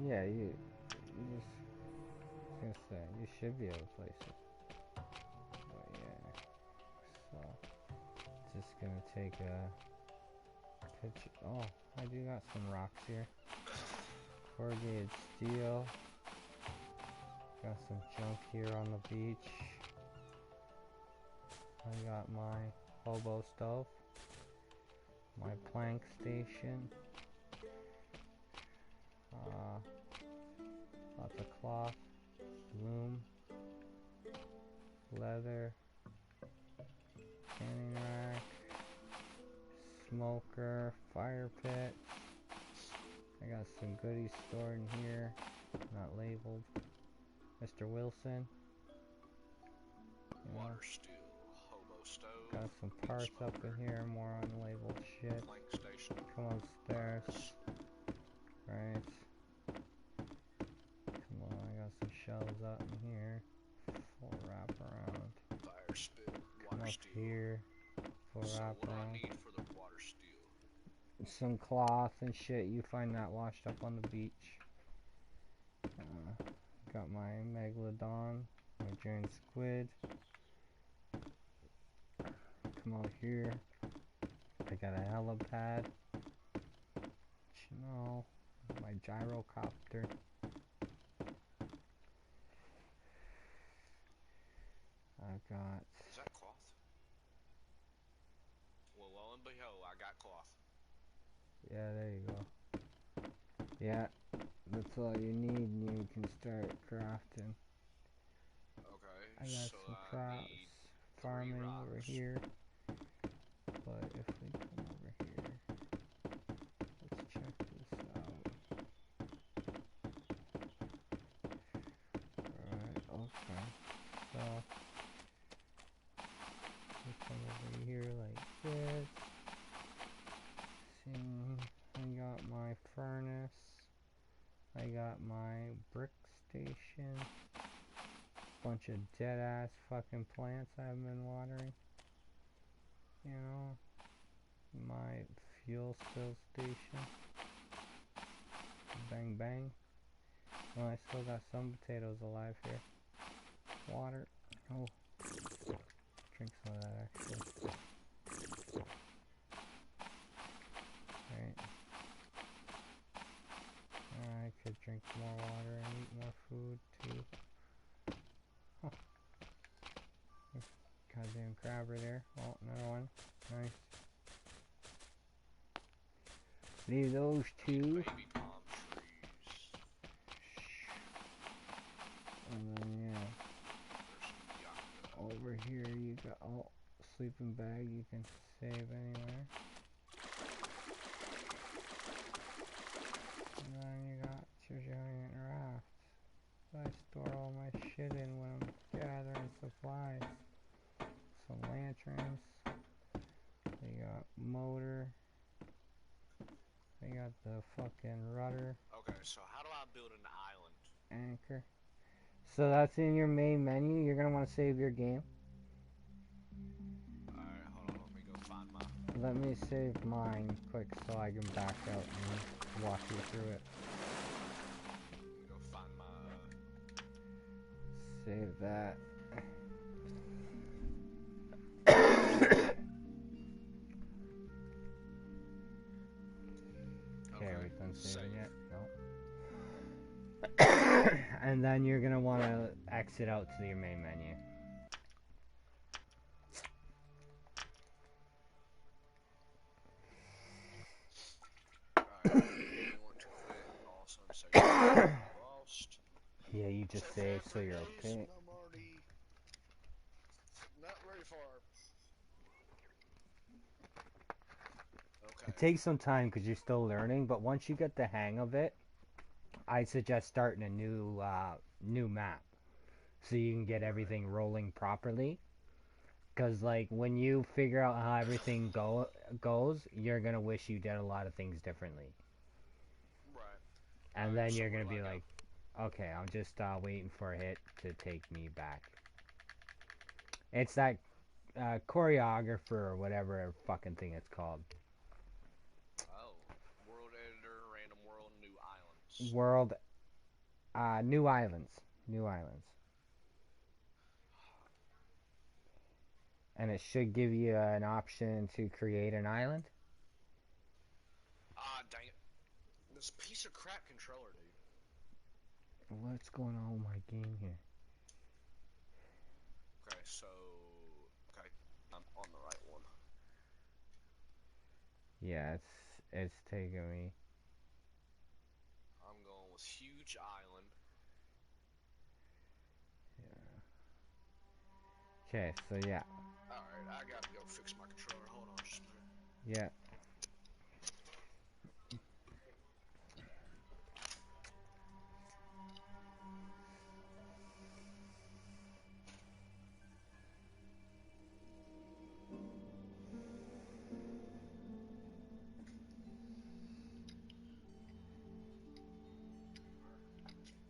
Yeah, you just, I was gonna say, you should be able to place it. But yeah, so, just gonna take a picture. Oh, I do got some rocks here. Corrugated steel. Got some junk here on the beach. I got my hobo stove. My plank station. Lots of cloth. Loom. Leather. Canning rack. Smoker. Fire pit. I got some goodies stored in here. Not labeled. Mr. Wilson. You know, Water still, hobo stove, got some parts smoker, up in here, more unlabeled shit. plank station, Come upstairs. furnace, Right. Come on, I got some shelves up in here. Full wrap around. fire spit, Come water up steel. here. Full So wrap what do I around. need for the water steel? Some cloth and shit. You find that washed up on the beach. Got my megalodon, my giant squid. Come out here. I got a helipad. You know, my gyrocopter. I've got. Is that cloth? Well, lo and behold, I got cloth. Yeah, there you go. Yeah, that's all you need, and you can start crafting. Okay, I got so some I crops, need 3 farming over rocks. here. But if we come over here, let's check this out. Alright, okay. So, we come over here like this. See, I got my furnace. I got my brick station. Bunch of dead ass fucking plants I've been watering. You know, my fuel spill station. Bang bang. Oh, I still got some potatoes alive here. Water. Oh, drink some of that actually. Right. I could drink more water and eat more food too. Huh. Goddamn crabber there. Oh, another one. Nice. Leave those two. Baby palm trees. And then yeah, There's some yucca. over here you got sleeping bag you can save anywhere. And then you got your giant raft. I store all my shit in when I'm gathering supplies. Some lanterns. They got motor. They got the fucking rudder. Okay, so how do I build an island? Anchor. So that's in your main menu. You're gonna want to save your game. Alright, hold on, let me go find my... Let me save mine quick so I can back out and walk you through it. Let me go find my... Save that. Okay, are we done saving save. yet? No. And then you're gonna want to exit out to your main menu. Alright, you want to quit, also save lost. Yeah, you just Except saved, so for you're days okay. when I'm already not very far. Okay. It takes some time because you're still learning, but once you get the hang of it, I suggest starting a new map so you can get everything rolling properly. Because like when you figure out how everything goes, you're gonna wish you did a lot of things differently, Right. and Alright, then so you're where gonna do I be go? like, okay, I'm just waiting for a hit to take me back. It's that choreographer or whatever fucking thing it's called. Oh. World editor, random world, new islands. World New Islands. New Islands. And it should give you an option to create an island. Ah, dang it. This piece of crap controller, dude. What's going on with my game here? Okay, so... Okay, I'm on the right one. Yeah, it's taking me. I'm going with huge island. Okay, so yeah. Alright, I gotta go fix my controller. Hold on just a minute. Yeah.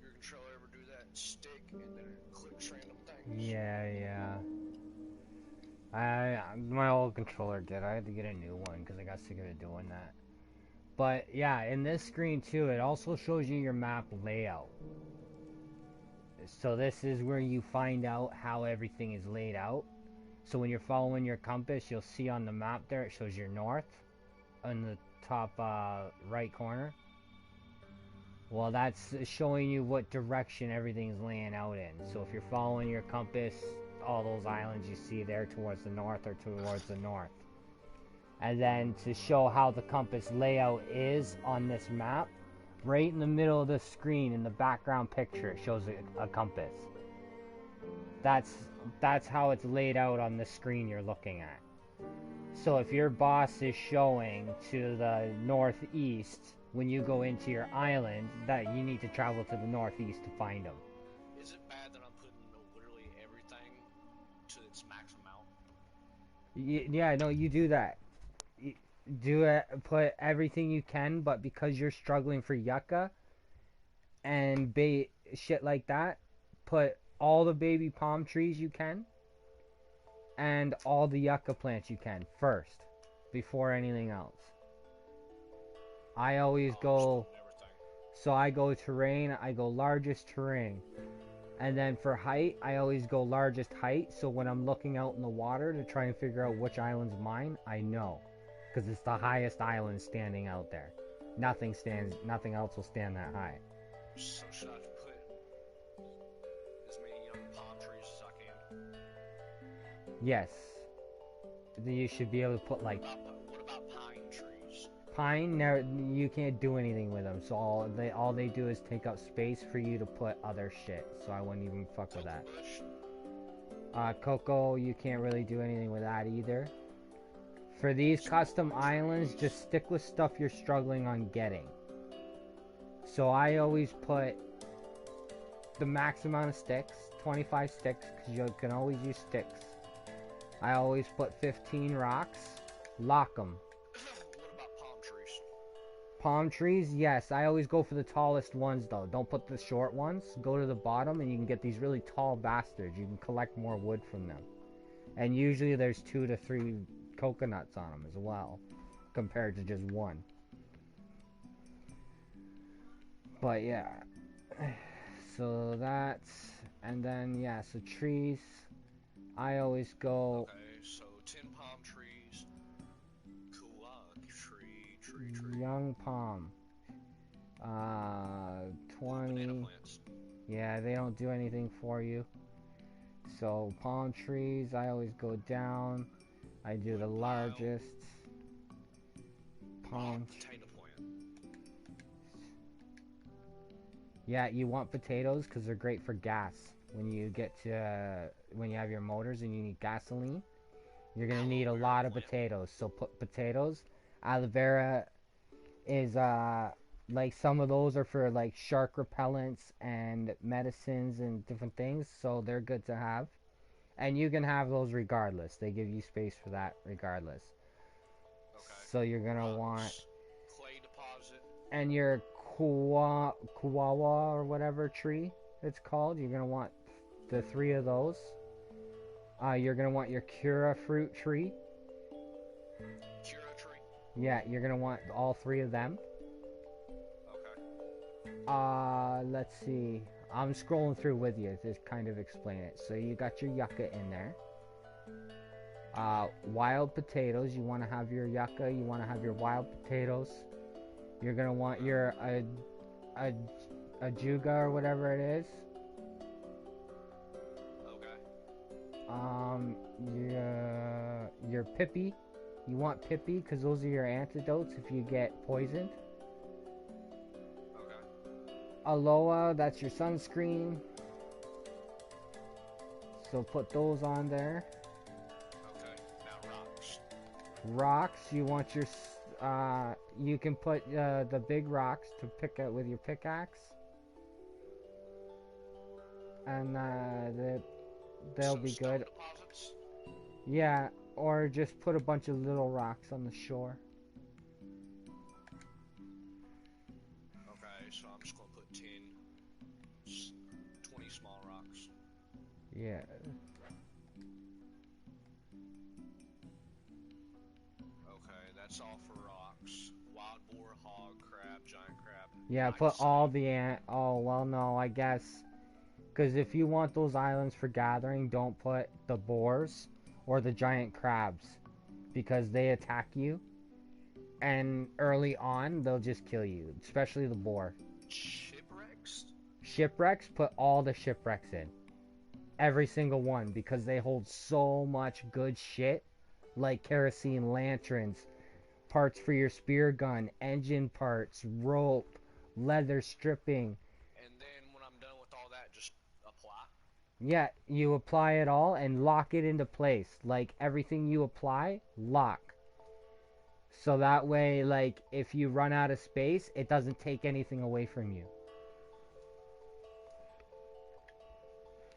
Your controller ever do that stick and then it clicks random things? Yeah. My old controller did. I had to get a new one because I got sick of it doing that. But yeah, in this screen too, it also shows you your map layout. So this is where you find out how everything is laid out. So when you're following your compass, you'll see on the map there it shows your north on the top right corner. Well, that's showing you what direction everything's laying out in. So if you're following your compass, all those islands you see there towards the north or towards the north. And then to show how the compass layout is on this map, right in the middle of the screen in the background picture, it shows a compass. That's how it's laid out on the screen you're looking at. So if your boss is showing to the northeast, when you go into your island, that you need to travel to the northeast to find them. Is it bad that I'm putting literally everything to its max amount? Yeah, no, you do that. Do it, put everything you can, but because you're struggling for yucca and bait shit like that, put all the baby palm trees you can and all the yucca plants you can first before anything else. I always go, so I go terrain, I go largest terrain. And then for height, I always go largest height, so when I'm looking out in the water to try and figure out which island's mine, I know. Because it's the highest island standing out there. Nothing else will stand that high. So should I put as many young palm trees as I can? Yes. You should be able to put like... What about pine trees? Pine, you can't do anything with them, so all they do is take up space for you to put other shit, so I wouldn't even fuck with that. Cocoa, you can't really do anything with that either. For these custom islands, just stick with stuff you're struggling on getting. So I always put the max amount of sticks, 25 sticks, because you can always use sticks. I always put 15 rocks, lock them. What about palm trees? Palm trees, yes, I always go for the tallest ones though. Don't put the short ones. Go to the bottom and you can get these really tall bastards. You can collect more wood from them. And usually there's 2 to 3 coconuts on them as well, compared to just one. But yeah, so that's, and then yeah, so trees, I always go... Okay, so 10 palm trees. Cool, tree. Young palm. 20... Banana plants. Yeah, they don't do anything for you. So palm trees, I always go down. I do the largest. Palm. Potato plant. Yeah, you want potatoes because they're great for gas. When you get to when you have your motors and you need gasoline, you're gonna need a lot of potatoes. So put potatoes. Aloe vera is like some of those are for like shark repellents and medicines and different things. So they're good to have. And you can have those regardless. They give you space for that regardless. Okay. So you're gonna want clay deposit. And your Kuwawa or whatever tree it's called, you're gonna want the 3 of those. You're gonna want your Kura fruit tree. Kura tree. Yeah, you're gonna want all 3 of them. Okay. Let's see. I'm scrolling through with you to kind of explain it. So you got your yucca in there. Wild potatoes. You want to have your yucca. You want to have your wild potatoes. You're gonna want your ajuga or whatever it is. Okay. Your pippy. You want pippy because those are your antidotes if you get poisoned. Okay. Aloha, that's your sunscreen. So put those on there. Okay. Now rocks. Rocks, you want your you can put the big rocks to pick out with your pickaxe. And they'll be Stone good. deposits? Yeah, or just put a bunch of little rocks on the shore. Okay, so I'm just gonna put 20 small rocks. Yeah. Okay, that's all for rocks. Wild boar, hog, crab, giant crab. Yeah, I put see. all the oh, well, no, I guess. Because if you want those islands for gathering, don't put the boars or the giant crabs. Because they attack you. And early on, they'll just kill you. Especially the boar. Shipwrecks? Shipwrecks, put all the shipwrecks in. Every single one. Because they hold so much good shit. Like kerosene lanterns, parts for your spear gun, engine parts, rope, leather stripping. And then when I'm done with all that, just apply? Yeah, you apply it all and lock it into place. Like everything you apply, lock. So that way, like, if you run out of space, it doesn't take anything away from you.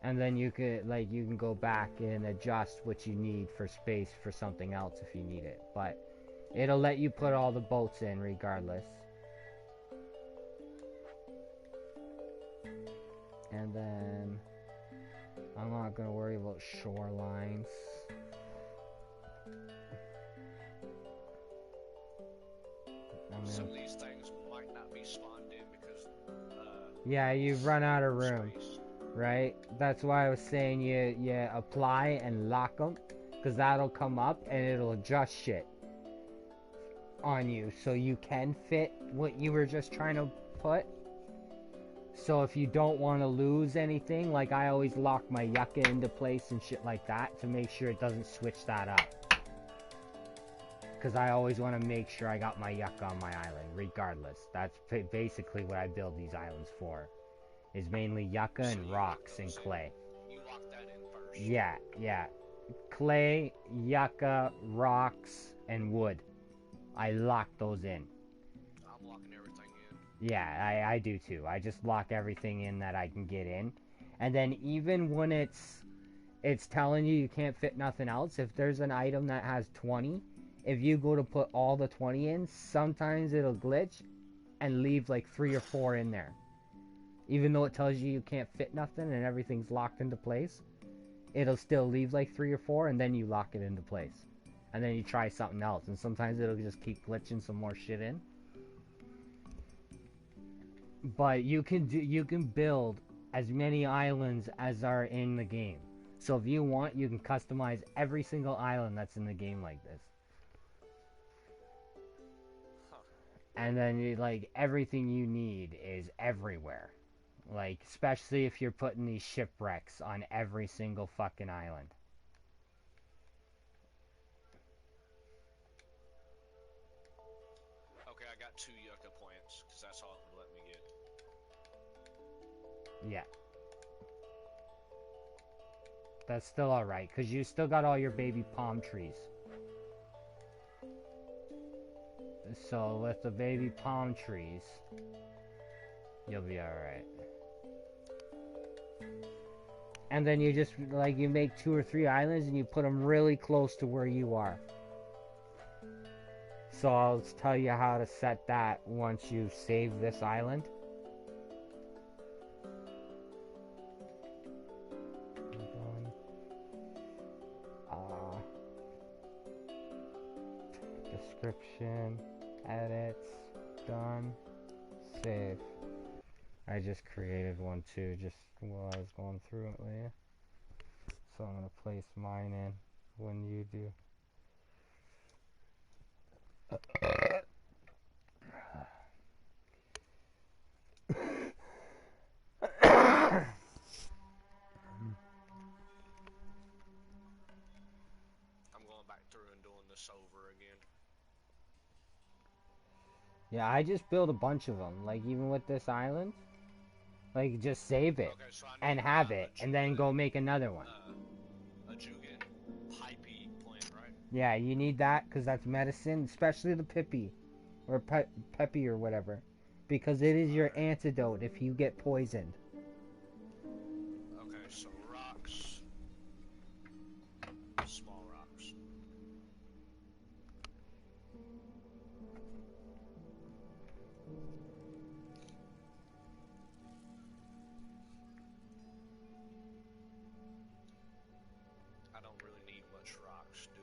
And then you can go back and adjust what you need for space for something else if you need it. But it'll let you put all the boats in regardless. And then I'm not gonna worry about shorelines. Some of these things might not be spawned in because yeah, you've run out of room. space. Right? That's why I was saying you apply and lock them, because that'll come up and it'll adjust shit on you, so you can fit what you were just trying to put. So if you don't want to lose anything, like I always lock my yucca into place and shit like that to make sure it doesn't switch that up. Because I always want to make sure I got my yucca on my island, regardless. That's basically what I build these islands for. Is mainly yucca So and you rocks lock and those in. clay. You lock that in first. Yeah. Clay, yucca, rocks, and wood. I lock those in. I'm locking everything in. Yeah, I do too. I just lock everything in that I can get in. And then even when it's telling you can't fit nothing else, if there's an item that has 20, if you go to put all the 20 in, sometimes it'll glitch and leave like 3 or 4 in there. Even though it tells you can't fit nothing and everything's locked into place, it'll still leave like 3 or 4 and then you lock it into place. And then you try something else, and sometimes it'll just keep glitching some more shit in. But you can build as many islands as are in the game. So if you want, you can customize every single island that's in the game like this. Huh. And then like everything you need is everywhere. Like especially if you're putting these shipwrecks on every single fucking island. Okay, I got 2 yucca plants because that's all it would let me get. Yeah. That's still alright, because you still got all your baby palm trees. So with the baby palm trees, you'll be alright. And then you just, like, you make 2 or 3 islands and you put them really close to where you are. So I'll tell you how to set that once you save this island. Description, edits, done, save. I just created one too, just while I was going through it, Leah. So I'm gonna place mine in when you do. I'm going back through and doing this over again. Yeah, I just built a bunch of them. Like even with this island, like just save it Okay, so I and need have it, and then go make another one. a Juget pipey plant, right? Yeah, you need that because that's medicine, especially the Pippi or Peppy or whatever, because it is your antidote if you get poisoned. Okay, so rocks, small rocks. I don't really need much rocks, do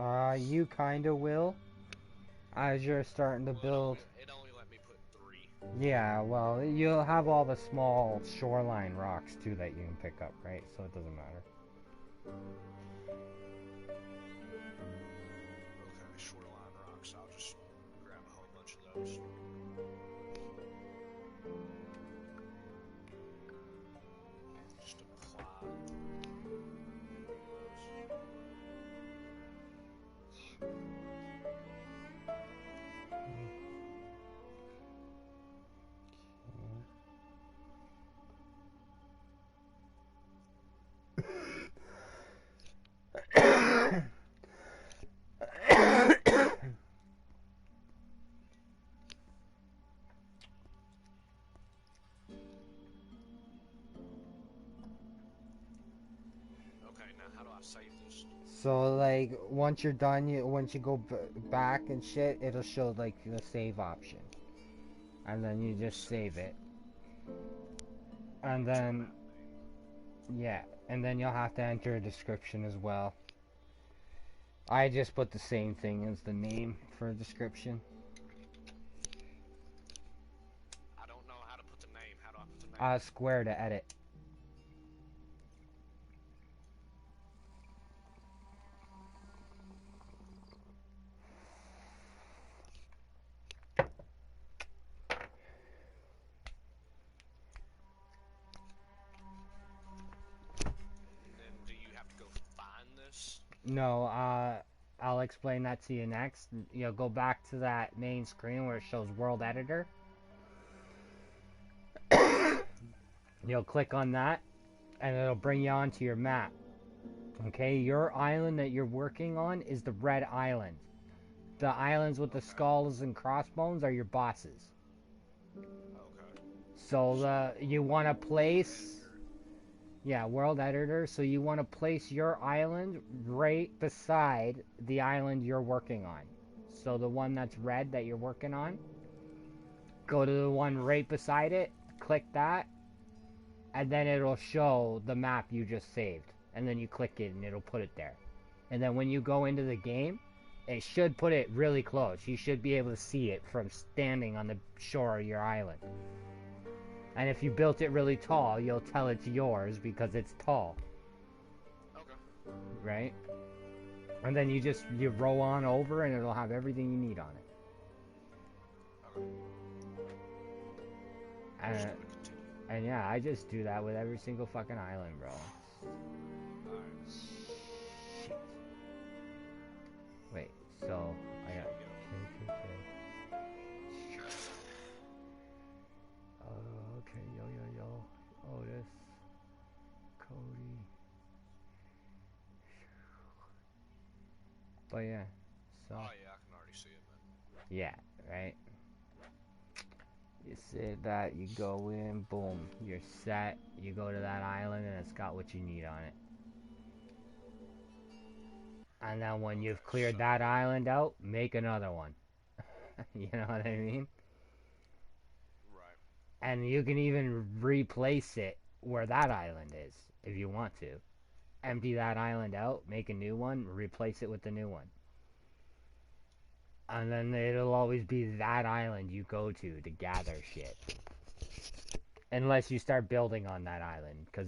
I? You kinda will, as you're starting to build. It only let me put 3. Yeah, well, you'll have all the small shoreline rocks too that you can pick up, right? So it doesn't matter. Okay, shoreline rocks. I'll just grab a whole bunch of those. Just apply. Okay, now how do I save this? So like once you're done, once you go back and shit, it'll show like the save option, and then you just save it, and then yeah, and then you'll have to enter a description as well. I just put the same thing as the name for a description. I don't know how to put the name. How do I put the name? Square to edit. Then do you have to go find this? No, I'll explain that to you next. You'll go back to that main screen where it shows World Editor. You'll click on that, and it'll bring you onto your map. Okay, your island that you're working on is the red island. The islands with the skulls and crossbones are your bosses. Okay. So you want to place... Yeah, World Editor. So you want to place your island right beside the island you're working on. So the one that's red that you're working on, go to the one right beside it, click that, and then it'll show the map you just saved. And then you click it and it'll put it there. And then when you go into the game, it should put it really close. You should be able to see it from standing on the shore of your island. And if you built it really tall, you'll tell it's yours because it's tall. Okay. Right? And then you row on over and it'll have everything you need on it. Okay. And yeah, I just do that with every single fucking island, bro. Shit. Wait, so I got... Okay, yo. Otis. Cody. But yeah, so... Oh yeah, I can already see it, man. Yeah, right? You say that, you go in, boom, you're set. You go to that island and it's got what you need on it. And then when you've cleared that island out, make another one. You know what I mean? Right. And you can even replace it where that island is, if you want to. Empty that island out, make a new one, replace it with the new one. And then it'll always be that island you go to gather shit. Unless you start building on that island. Because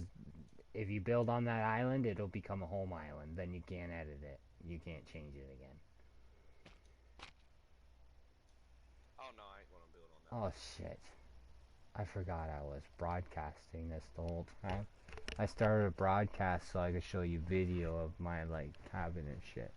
if you build on that island, it'll become a home island. Then you can't edit it. You can't change it again. Oh no, I ain't gonna build on that. Oh shit. I forgot I was broadcasting this the whole time. I started a broadcast so I could show you video of my like cabin and shit.